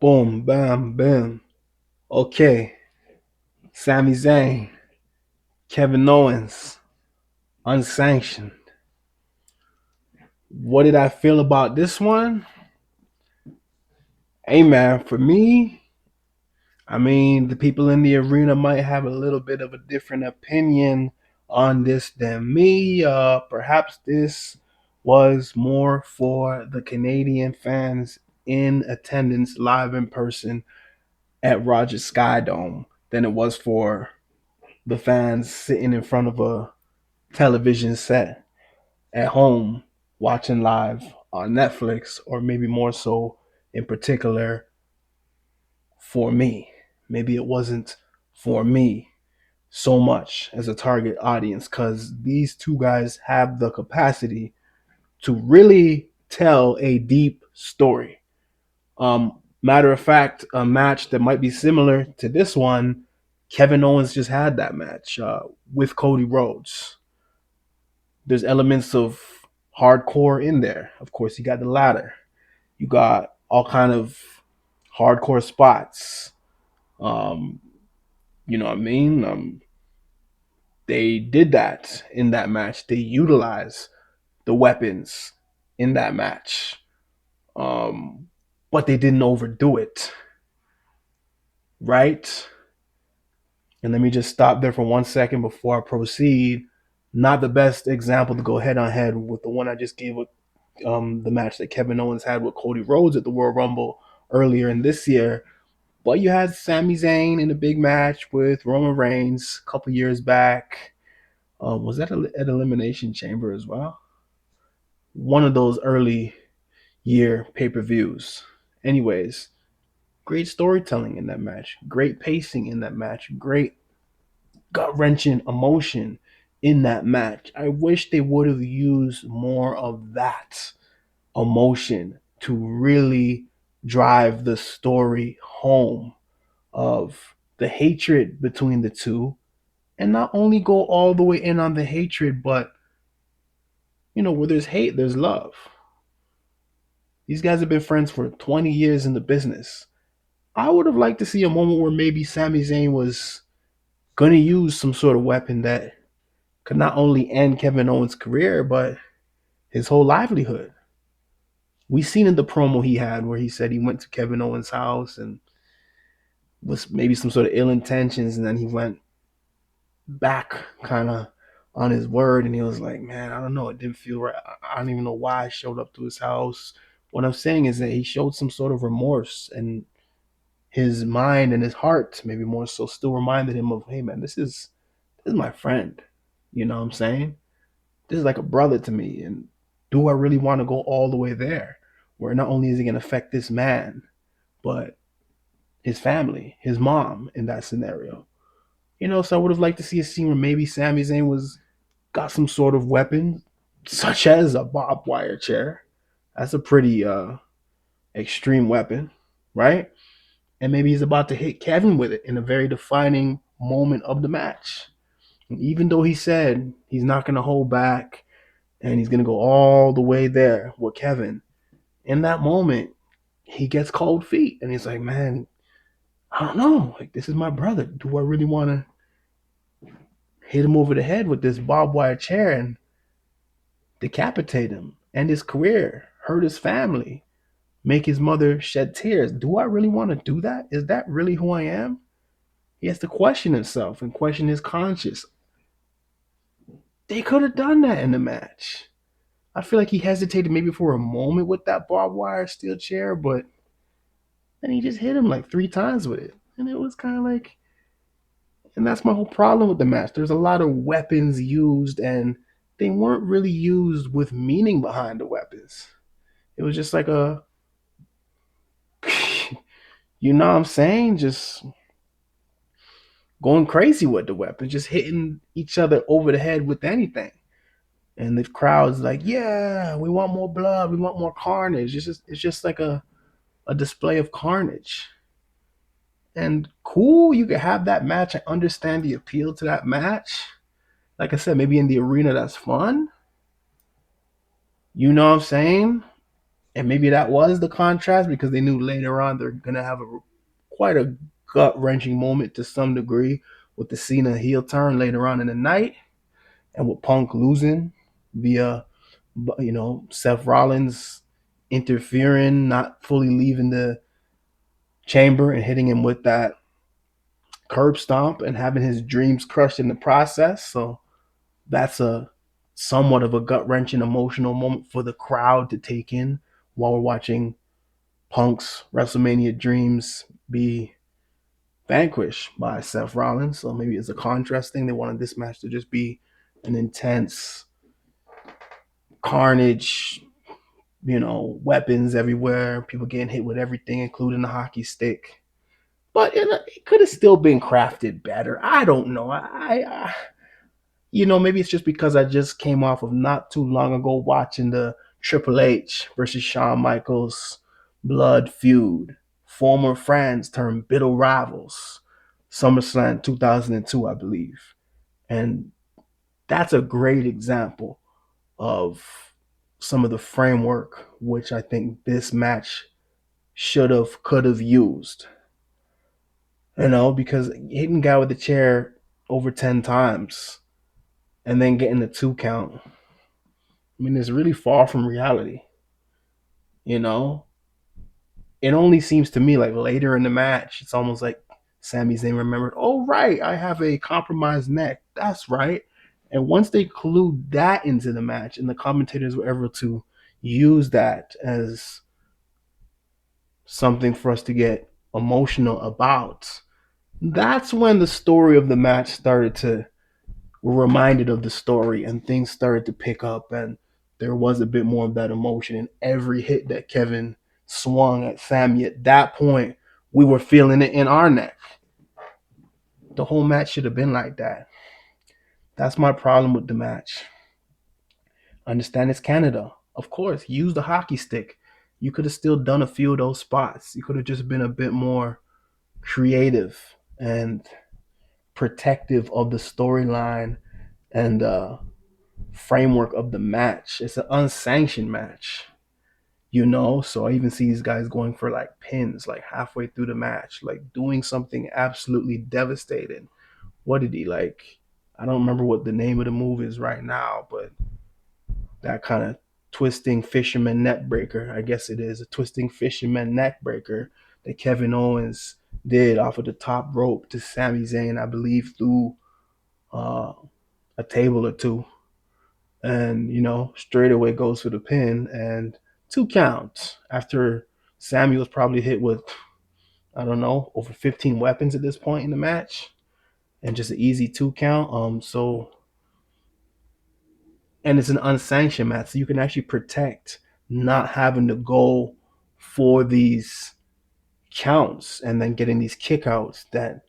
Boom, bam, bam. Okay. Sami Zayn, Kevin Owens, Unsanctioned. What did I feel about this one? Hey man, for me, I mean, the people in the arena might have a little bit of a different opinion on this than me. Perhaps this was more for the Canadian fans in attendance live in person at Rogers Skydome than it was for the fans sitting in front of a television set at home watching live on Netflix, or maybe more so in particular for me. Maybe it wasn't for me so much as a target audience because these two guys have the capacity to really tell a deep story. Matter of fact, a match that might be similar to this one, Kevin Owens just had that match with Cody Rhodes. There's elements of hardcore in there. Of course, you got the ladder. You got all kind of hardcore spots. Um, you know what I mean? They did that in that match. They utilized the weapons in that match, um, but they didn't overdo it, right? And let me just stop there for 1 second before I proceed. Not the best example to go head on head with the one I just gave with the match that Kevin Owens had with Cody Rhodes at the Royal Rumble earlier in this year. But you had Sami Zayn in a big match with Roman Reigns a couple years back. Was that at Elimination Chamber as well? One of those early year pay per views. Anyways, great storytelling in that match, great pacing in that match, great gut wrenching emotion in that match. I wish they would have used more of that emotion to really drive the story home of the hatred between the two, and not only go all the way in on the hatred, but where there's hate, there's love. These guys have been friends for 20 years in the business. I would have liked to see a moment where maybe Sami Zayn was going to use some sort of weapon that could not only end Kevin Owens' career, but his whole livelihood. We seen in the promo he had where he said he went to Kevin Owens' house and was maybe some sort of ill intentions, and then he went back kind of on his word, and he was like, man, I don't know, it didn't feel right. I don't even know why I showed up to his house. What I'm saying is that he showed some sort of remorse, and his mind and his heart, maybe more so, still reminded him of, hey man, this is my friend. You know what I'm saying? This is like a brother to me. And do I really want to go all the way there? Where not only is it gonna affect this man, but his family, his mom in that scenario. So I would have liked to see a scene where maybe Sami Zayn was got some sort of weapon, such as a barbed wire chair. That's a pretty extreme weapon, right? And maybe he's about to hit Kevin with it in a very defining moment of the match. And even though he said he's not going to hold back and he's going to go all the way there with Kevin, in that moment, he gets cold feet and he's like, man, I don't know. Like, this is my brother. Do I really want to hit him over the head with this barbed wire chair and decapitate him, end his career, hurt his family, make his mother shed tears? Do I really want to do that? Is that really who I am? He has to question himself and question his conscience. They could have done that in the match. I feel like he hesitated maybe for a moment with that barbed wire steel chair, but then he just hit him like 3 times with it. And it was kind of like, and that's my whole problem with the match. There's a lot of weapons used, and they weren't really used with meaning behind the weapons. It was just like a, you know what I'm saying? Just going crazy with the weapon, just hitting each other over the head with anything. And the crowd's like, yeah, we want more blood, we want more carnage. It's just like a display of carnage. And cool, you can have that match. I understand the appeal to that match. Like I said, maybe in the arena that's fun. You know what I'm saying? And maybe that was the contrast because they knew later on they're gonna have quite a gut wrenching moment to some degree with the Cena heel turn later on in the night, and with Punk losing via Seth Rollins interfering, not fully leaving the chamber and hitting him with that curb stomp and having his dreams crushed in the process. So that's a somewhat of a gut wrenching emotional moment for the crowd to take in while we're watching Punk's WrestleMania dreams be vanquished by Seth Rollins. So maybe it's a contrast thing. They wanted this match to just be an intense carnage, weapons everywhere, people getting hit with everything, including the hockey stick. But it could have still been crafted better. I don't know. Maybe it's just because I just came off of not too long ago watching the Triple H versus Shawn Michaels blood feud, former friends turned bitter rivals, SummerSlam 2002, I believe. And that's a great example of some of the framework which I think this match could have used. Because hitting guy with the chair over 10 times and then getting the 2 count, I mean, it's really far from reality. You know, it only seems to me like later in the match, it's almost like Sami Zayn remembered, oh, right, I have a compromised neck. That's right. And once they clued that into the match and the commentators were able to use that as something for us to get emotional about, that's when the story of the match started to were reminded of the story and things started to pick up and there was a bit more of that emotion in every hit that Kevin swung at Sami. At that point, we were feeling it in our neck. The whole match should have been like that. That's my problem with the match. I understand it's Canada. Of course, use the hockey stick. You could have still done a few of those spots. You could have just been a bit more creative and protective of the storyline and framework of the match. It's an unsanctioned match, So I even see these guys going for like pins, like halfway through the match, like doing something absolutely devastating. What did he like? I don't remember what the name of the move is right now, but that kind of twisting fisherman neck breaker, I guess it is a twisting fisherman neck breaker that Kevin Owens did off of the top rope to Sami Zayn, I believe, through uh, a table or two. And straight away goes for the pin and 2 counts after Sammy was probably hit with, I don't know, over 15 weapons at this point in the match, and just an easy 2 count. And it's an unsanctioned match, so you can actually protect not having to go for these counts and then getting these kickouts that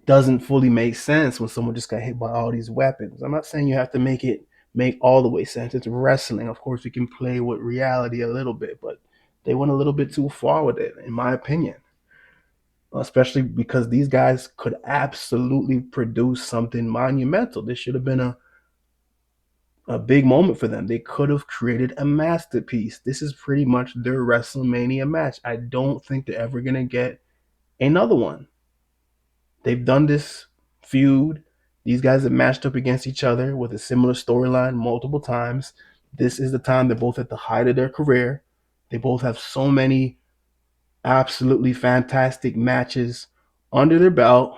doesn't fully make sense when someone just got hit by all these weapons. I'm not saying you have to make all the way sense. It's wrestling. Of course, we can play with reality a little bit, but they went a little bit too far with it, in my opinion. Especially because these guys could absolutely produce something monumental. This should have been a big moment for them. They could have created a masterpiece. This is pretty much their WrestleMania match. I don't think they're ever going to get another one. They've done this feud. These guys have matched up against each other with a similar storyline multiple times. This is the time they're both at the height of their career. They both have so many absolutely fantastic matches under their belt.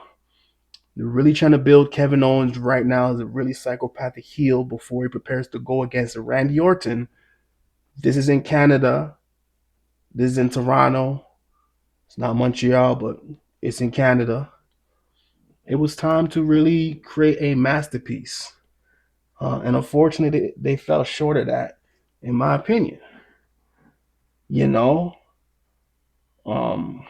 They're really trying to build Kevin Owens right now as a really psychopathic heel before he prepares to go against Randy Orton. This is in Canada. This is in Toronto. It's not Montreal, but it's in Canada. It was time to really create a masterpiece. And unfortunately, they fell short of that, in my opinion. You know, um,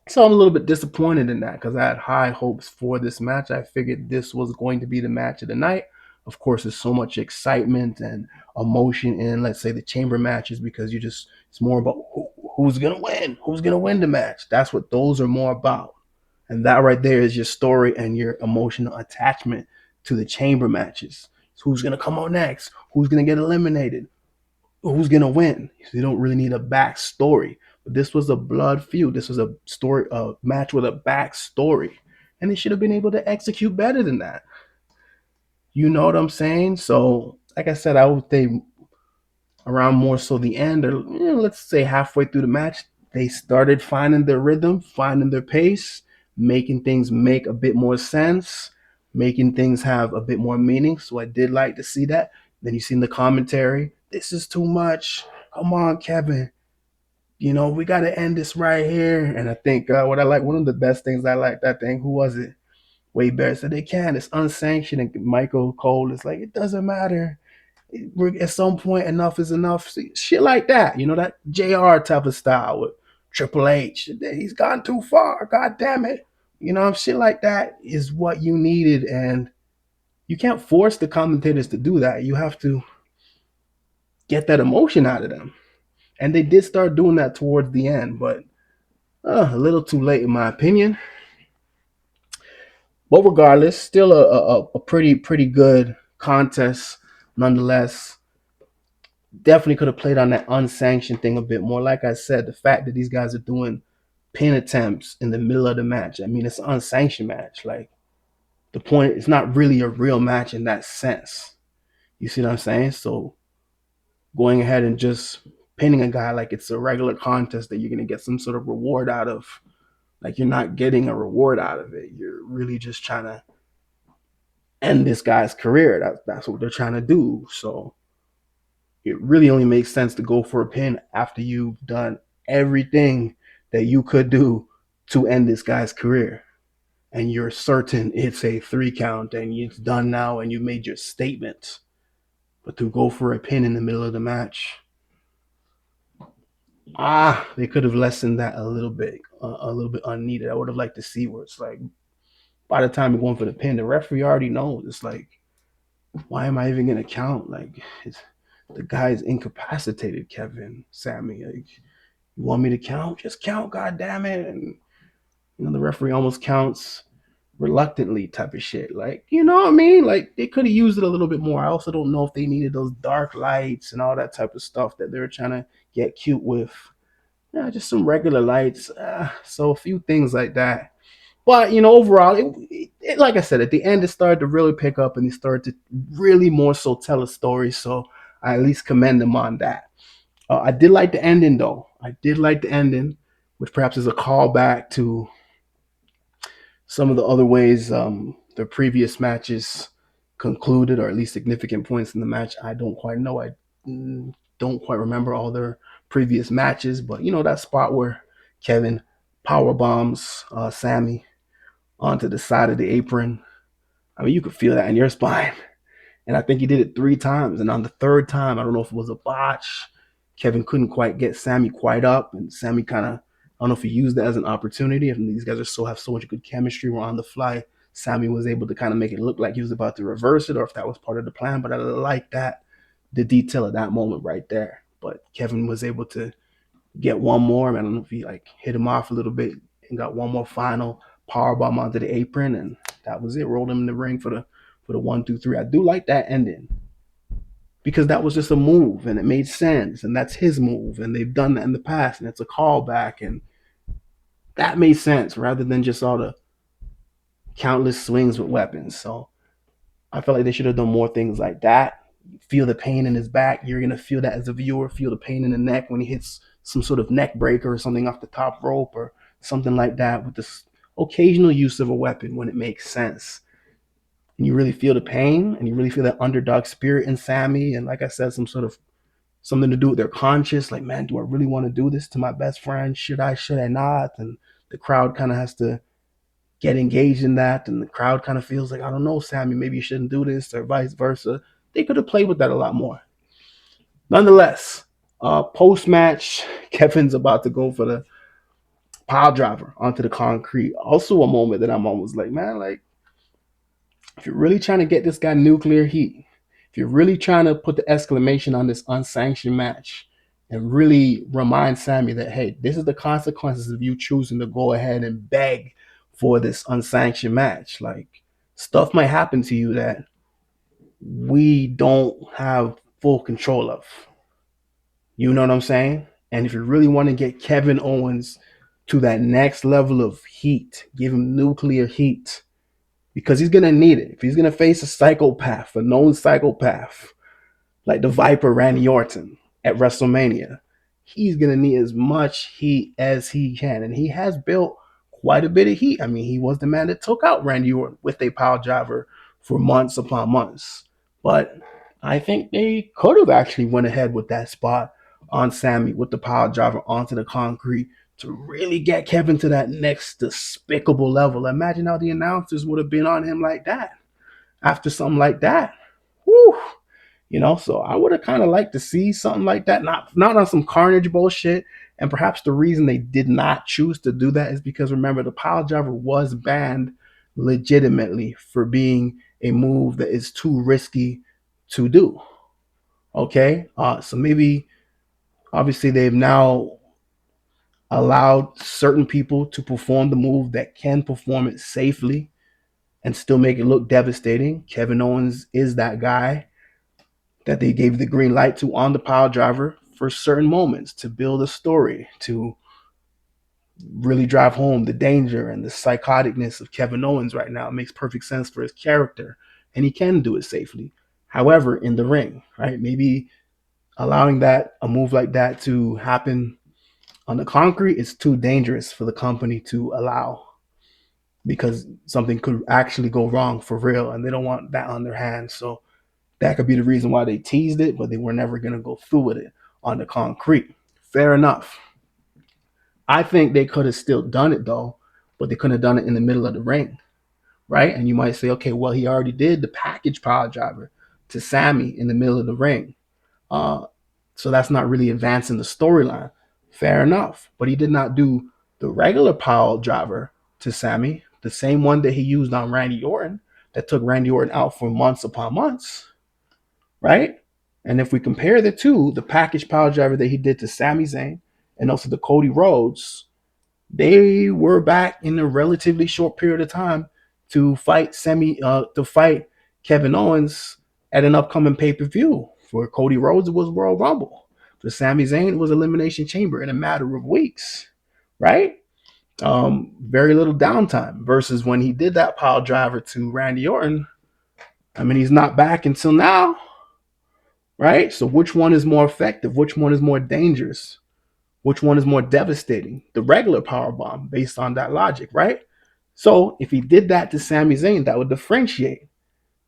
so I'm a little bit disappointed in that because I had high hopes for this match. I figured this was going to be the match of the night. Of course, there's so much excitement and emotion in, let's say, the chamber matches because it's more about who's who's gonna win the match. That's what those are more about. And that right there is your story and your emotional attachment to the chamber matches. So who's going to come on next? Who's going to get eliminated? who's gonna win. You don't really need a backstory. But this was a blood feud. This was a match with a backstory, and they should have been able to execute better than that. You know what I'm saying? So, like I said, I would say around more so the end, or let's say halfway through the match, they started finding their rhythm, finding their pace, making things make a bit more sense, making things have a bit more meaning. So I did like to see that. Then you see in the commentary, this is too much. Come on, Kevin. We got to end this right here. And I think what I like, one of the best things I like that thing, who was it? Way better. So they can. It's unsanctioned. And Michael Cole is like, it doesn't matter. At some point, enough is enough. Shit like that. That JR type of style with Triple H. He's gone too far. God damn it. Shit like that is what you needed. And you can't force the commentators to do that. You have to get that emotion out of them. And they did start doing that towards the end, but a little too late in my opinion. But regardless, still a pretty good contest nonetheless. Definitely could have played on that unsanctioned thing a bit more. Like I said, the fact that these guys are doing pin attempts in the middle of the match. I mean, it's an unsanctioned match. Like, the point, it's not really a real match in that sense. You see what I'm saying? So going ahead and just pinning a guy like it's a regular contest that you're going to get some sort of reward out of, like, you're not getting a reward out of it. You're really just trying to end this guy's career. That's what they're trying to do. So it really only makes sense to go for a pin after you've done everything that you could do to end this guy's career. And you're certain it's a 3 count and it's done now and you made your statement. But to go for a pin in the middle of the match, they could have lessened that a little bit unneeded. I would have liked to see where it's like, by the time you're going for the pin, the referee already knows. It's like, why am I even going to count? Like, the guy's incapacitated, Kevin, Sami. Like, you want me to count? Just count, God damn it! And the referee almost counts reluctantly, type of shit. Like, you know what I mean? Like, they could have used it a little bit more. I also don't know if they needed those dark lights and all that type of stuff that they were trying to get cute with. Yeah, just some regular lights. So a few things like that. But overall, like I said, at the end, it started to really pick up, and they started to really more so tell a story. So I at least commend them on that. I did like the ending, though. I did like the ending, which perhaps is a callback to some of the other ways the previous matches concluded, or at least significant points in the match. I don't quite know. I don't quite remember all their previous matches, but that spot where Kevin power bombs Sami onto the side of the apron. I mean, you could feel that in your spine. And I think he did it 3 times. And on the third time, I don't know if it was a botch. Kevin couldn't quite get Sami quite up, and Sami kind of, I don't know if he used that as an opportunity. And these guys have so much good chemistry. We're on the fly. Sami was able to kind of make it look like he was about to reverse it, or if that was part of the plan. But I like that, the detail of that moment right there. But Kevin was able to get one more. I don't know if he like hit him off a little bit and got one more final power bomb onto the apron, and that was it. Rolled him in the ring for the 1, 2, 3. I do like that ending because that was just a move and it made sense, and that's his move, and they've done that in the past, and it's a callback, and that made sense rather than just all the countless swings with weapons. So I felt like they should have done more things like that. Feel the pain in his back. You're gonna feel that as a viewer. Feel the pain in the neck when he hits some sort of neck breaker or something off the top rope or something like that, with this occasional use of a weapon when it makes sense. And you really feel the pain, and you really feel that underdog spirit in Sami. And like I said, some sort of something to do with their conscience. Like, man, do I really want to do this to my best friend? Should I? Should I not? And the crowd kind of has to get engaged in that, and the crowd kind of feels like, I don't know, Sami, maybe you shouldn't do this, or vice versa. They could have played with that a lot more. Nonetheless, post match, Kevin's about to go for the pile driver onto the concrete. Also, a moment that I'm almost like, man, like, if you're really trying to get this guy nuclear heat, if you're really trying to put the exclamation on this unsanctioned match and really remind Sami that, hey, this is the consequences of you choosing to go ahead and beg for this unsanctioned match. Like, stuff might happen to you that we don't have full control of. You know what I'm saying? And if you really want to get Kevin Owens to that next level of heat, give him nuclear heat, because he's gonna need it. If he's gonna face a psychopath, a known psychopath, like the Viper Randy Orton at WrestleMania, he's gonna need as much heat as he can, and he has built quite a bit of heat. I mean, he was the man that took out Randy Orton with a power driver for months upon months. But I think they could have actually went ahead with that spot on Sami with the power driver onto the concrete to really get Kevin to that next despicable level. Imagine how the announcers would have been on him like that after something like that. Woo! So I would have kind of liked to see something like that, not on some carnage bullshit. And perhaps the reason they did not choose to do that is because, remember, the pile driver was banned legitimately for being a move that is too risky to do. Okay, so maybe obviously they've now allowed certain people to perform the move that can perform it safely and still make it look devastating. Kevin Owens is that guy that they gave the green light to on the pile driver for certain moments to build a story, to really drive home the danger and the psychoticness of Kevin Owens right now. It makes perfect sense for his character, and he can do it safely. However, in the ring, right? Maybe allowing that a move like that to happen on the concrete is too dangerous for the company to allow, because something could actually go wrong for real, and they don't want that on their hands. So that could be the reason why they teased it, but they were never going to go through with it on the concrete. Fair enough. I think they could have still done it though, but they couldn't have done it in the middle of the ring, right? And you might say, okay, well, he already did the package power driver to Sami in the middle of the ring. Uh, so that's not really advancing the storyline. Fair enough. But he did not do the regular power driver to Sami, the same one that he used on Randy Orton, that took Randy Orton out for months upon months, right? And if we compare the two, the package power driver that he did to Sami Zayn and also the Cody Rhodes, they were back in a relatively short period of time to fight Kevin Owens at an upcoming pay-per-view. For Cody Rhodes, it was Royal Rumble. For Sami Zayn, it was Elimination Chamber in a matter of weeks, right? Very little downtime versus when he did that pile driver to Randy Orton. I mean, he's not back until now, right? So which one is more effective? Which one is more dangerous? Which one is more devastating? The regular power bomb, based on that logic, right? So if he did that to Sami Zayn, that would differentiate.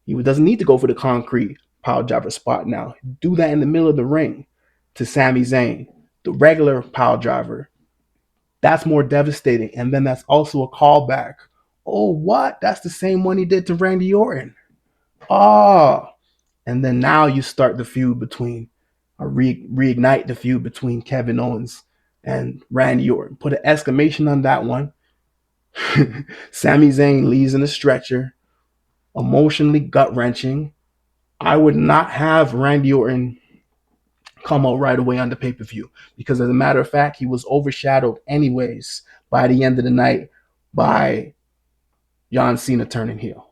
He doesn't need to go for the concrete power driver spot now. Do that in the middle of the ring to Sami Zayn. The regular power driver, that's more devastating. And then that's also a callback. Oh, what? That's the same one he did to Randy Orton. Oh, and then now you start the feud between, or reignite the feud between Kevin Owens and Randy Orton. Put an exclamation on that one. Sami Zayn leaves in a stretcher, emotionally gut wrenching. I would not have Randy Orton come out right away on the pay per view, because, as a matter of fact, he was overshadowed anyways by the end of the night by John Cena turning heel.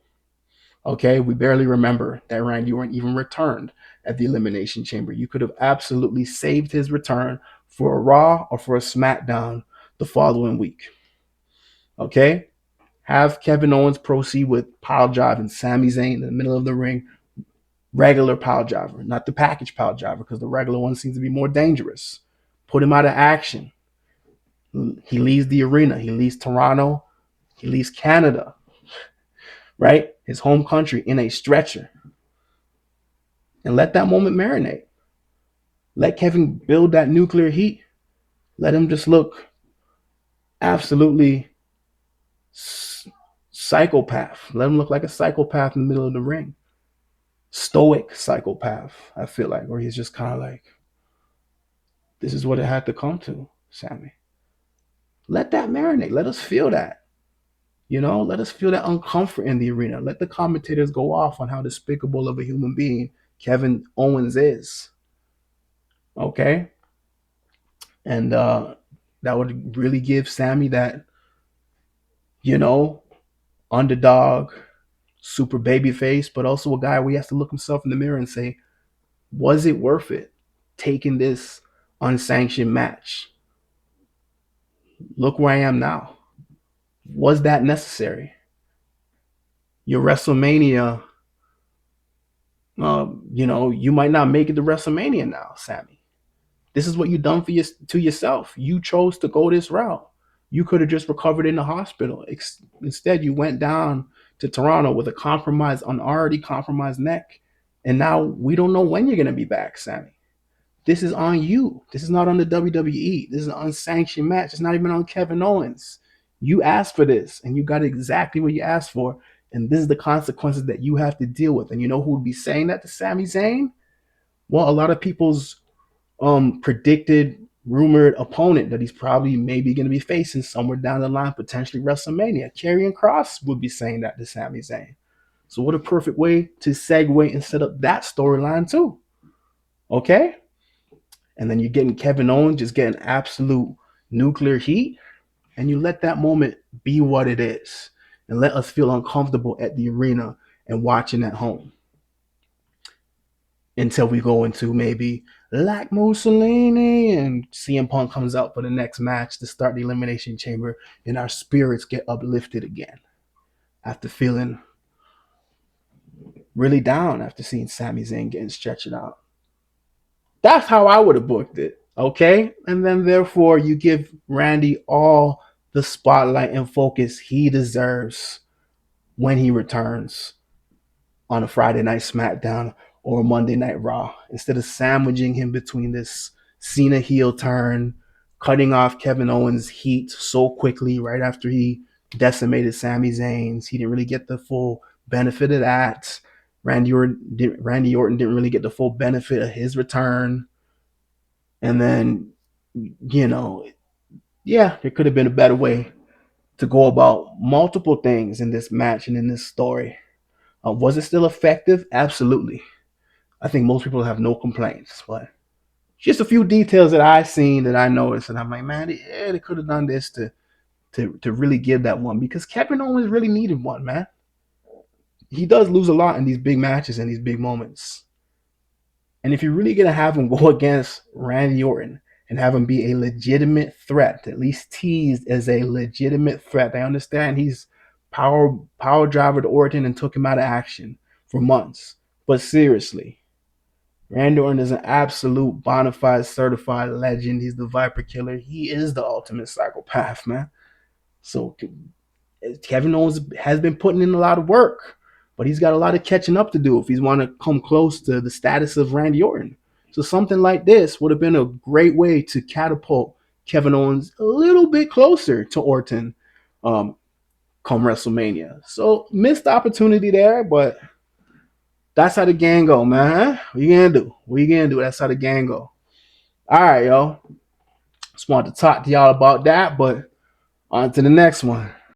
Okay, we barely remember that Randy Orton even returned at the Elimination Chamber. You could have absolutely saved his return for a Raw or for a SmackDown the following week. Okay, have Kevin Owens proceed with pile drive and Sami Zayn in the middle of the ring, regular pile driver, not the package pile driver, because the regular one seems to be more dangerous. Put him out of action. He leaves the arena. He leaves Toronto. He leaves Canada, right? His home country, in a stretcher. And let that moment marinate. Let Kevin build that nuclear heat. Let him just look absolutely psychopath. Let him look like a psychopath in the middle of the ring. Stoic psychopath, I feel like, or he's just kind of like, this is what it had to come to, Sami. Let that marinate. Let us feel that. Let us feel that uncomfort in the arena. Let the commentators go off on how despicable of a human being Kevin Owens is. Okay? And that would really give Sami that, you know, underdog, super baby face, but also a guy where he has to look himself in the mirror and say, was it worth it taking this unsanctioned match. Look where I am now. Was that necessary? Your WrestleMania, you might not make it to WrestleMania now, Sammy. This is what you done to yourself. You chose to go this route. You could have just recovered in the hospital. Instead, you went down to Toronto with an already compromised neck, and now we don't know when you're gonna be back, Sammy. This is on you. This is not on the WWE. This is an unsanctioned match. It's not even on Kevin Owens. You asked for this, and you got exactly what you asked for, and this is the consequences that you have to deal with. And you know who would be saying that to Sami Zayn? Well, a lot of people's predicted rumored opponent that he's probably maybe going to be facing somewhere down the line, potentially WrestleMania. Karrion Kross would be saying that to Sami Zayn. So what a perfect way to segue and set up that storyline too. Okay? And then you're getting Kevin Owens just getting absolute nuclear heat, and you let that moment be what it is and let us feel uncomfortable at the arena and watching at home until we go into maybe like Mussolini and CM Punk comes out for the next match to start the Elimination Chamber, and our spirits get uplifted again after feeling really down after seeing Sami Zayn getting stretched out. That's how I would have booked it. Okay? And then therefore you give Randy all the spotlight and focus he deserves when he returns on a Friday night SmackDown or a Monday Night Raw, instead of sandwiching him between this Cena heel turn, cutting off Kevin Owens' heat so quickly right after he decimated Sami Zayn's. He didn't really get the full benefit of that. Randy Orton didn't really get the full benefit of his return. And then, there could have been a better way to go about multiple things in this match and in this story. Was it still effective? Absolutely. I think most people have no complaints, but just a few details that I've seen that I noticed, and I'm like, man, they could have done this to really give that one, because Kevin Owens really needed one, man. He does lose a lot in these big matches and these big moments. And if you're really gonna have him go against Randy Orton and have him be a legitimate threat, at least teased as a legitimate threat, I understand he's power driver to Orton and took him out of action for months. But seriously, Randy Orton is an absolute bona fide certified legend. He's the Viper Killer. He is the ultimate psychopath, man. So Kevin Owens has been putting in a lot of work, but he's got a lot of catching up to do if he's want to come close to the status of Randy Orton. So something like this would have been a great way to catapult Kevin Owens a little bit closer to Orton come WrestleMania. So missed opportunity there, but that's how the gang go, man. What you gonna do? What you gonna do? That's how the gang go. All right, y'all. Just wanted to talk to y'all about that, but on to the next one.